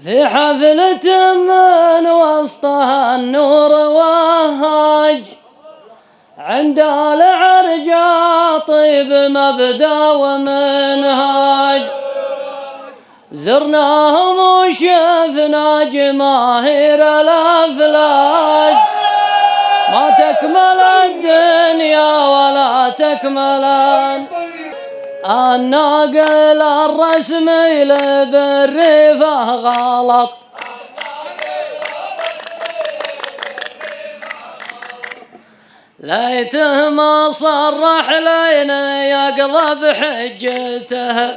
في حفلة من وسطها النور وهاج، عند العرجاء طيب مبدأ ومنهاج. زرناهم وشفنا جماهير الأفلاج، ما تكمل الدنيا ولا تكمل الناقل الرسمي لبالريفة غلط. ليته ما صرح لينا يقضى بحجته،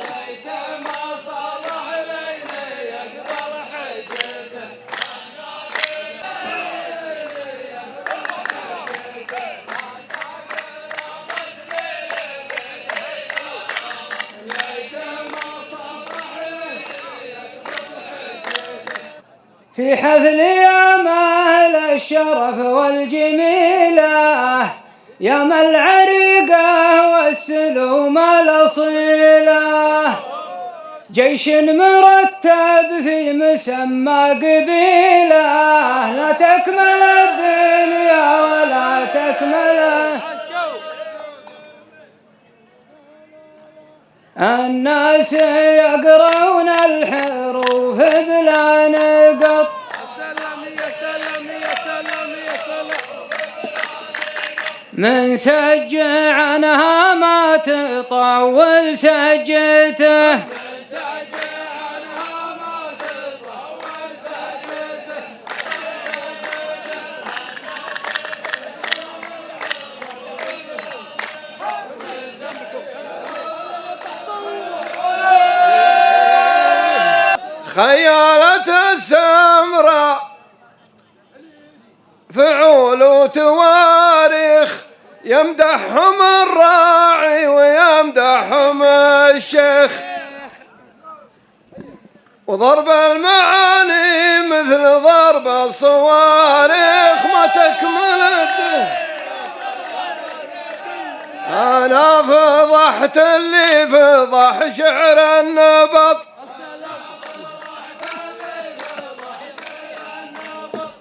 في حفل يا مهل الشرف والجميلة، يا ما العريقة والسلوم الأصيلة، جيش مرتب في مسمى قبيلة، لا تكمل الدنيا ولا تكمل الناس يقرون الحروف بلا نقط. من سجع عنها ما تطول سجته، خيالة السمراء فعول وتواريخ، يمدحهم الراعي ويمدحهم الشيخ، وضرب المعاني مثل ضرب الصواريخ، ما تكمل الدنيا. أنا فضحت اللي فضح شعر النبط،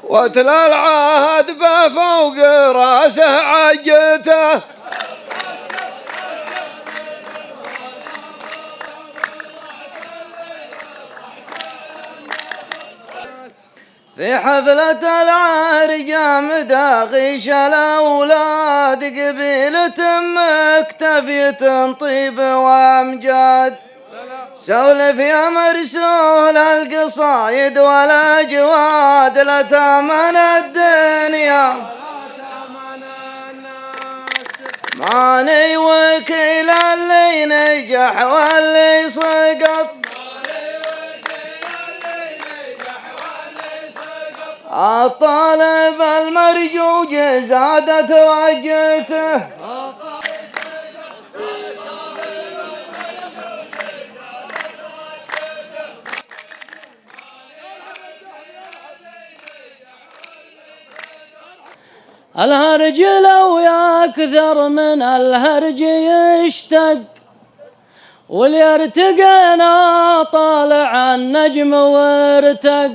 واتلى العهد بفوق راسه عجته، في حفلة العرجة مداغيش الأولاد، قبيلة مكتفية طيب وأمجاد، سولف يا مرسول القصايد والأجواد، لا تامن الدنيا ماني وكيل اللي نجح واللي سقط، الطالب المرجوج زادت رجته، الهرج لو يكثر من الهرج يشتق، واليرتقينا طالع النجم وارتق،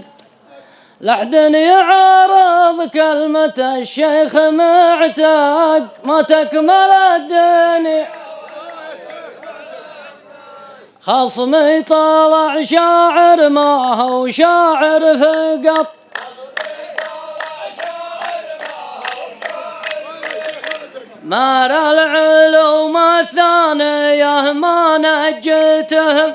لحد يعارض كلمة الشيخ معتق، ما تكمل الدنيا. خصمي طلع شاعر ما هو شاعر فقط، مار العلوم الثانية ما نجته،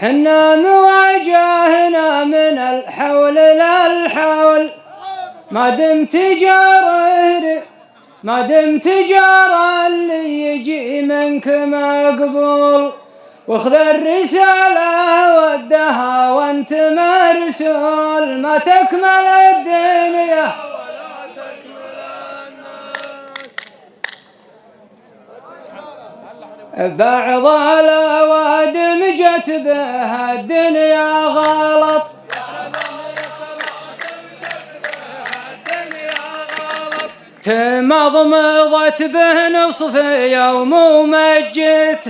حنا مواجهنا من الحول للحول، ما دمت جار اللي يجي منك مقبول، واخذ الرسالة ودها وانت مرسول، ما تكمل الدنيا. بعض الأوادم جت بها الدنيا غلط، تمضمضت به نصف يوم ومجت،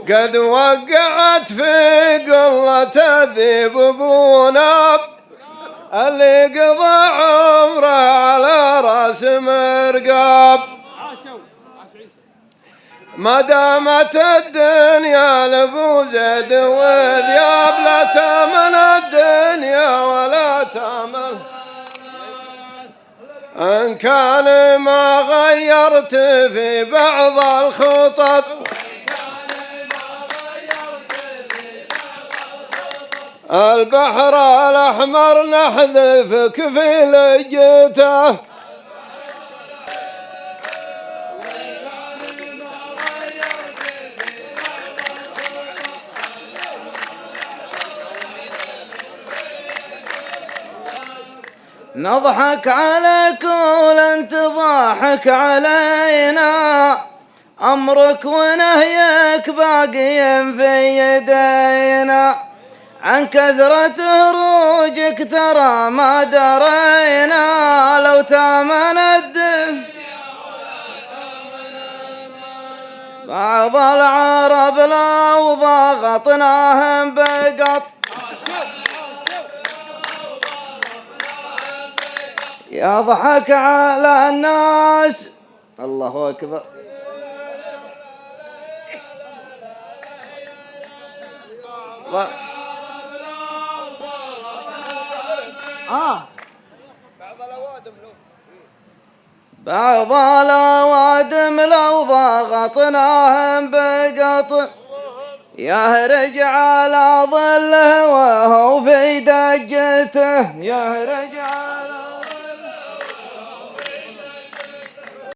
قد وقعت في قلة الذيب بوناب اللي قضى عمره على راس مرقاب. ما دامت الدنيا لابو زيد وذياب لا تامن الدنيا ولا تامن. إن كان ما غيرت في بعض الخطط البحر الأحمر نحذفك في لجته. نضحك عليك ولن تضحك علينا، أمرك ونهيك باقي في يدينا. عن كثرة هروجك ترى ما درينا، لو تامن الدنيا بعض العرب لو ضغطناهم بقط. يضحك على الناس. الله أكبر. بعض الأوادم لو ضغطناهم بقط يهرج على ظله وهو في دجته، يهرج على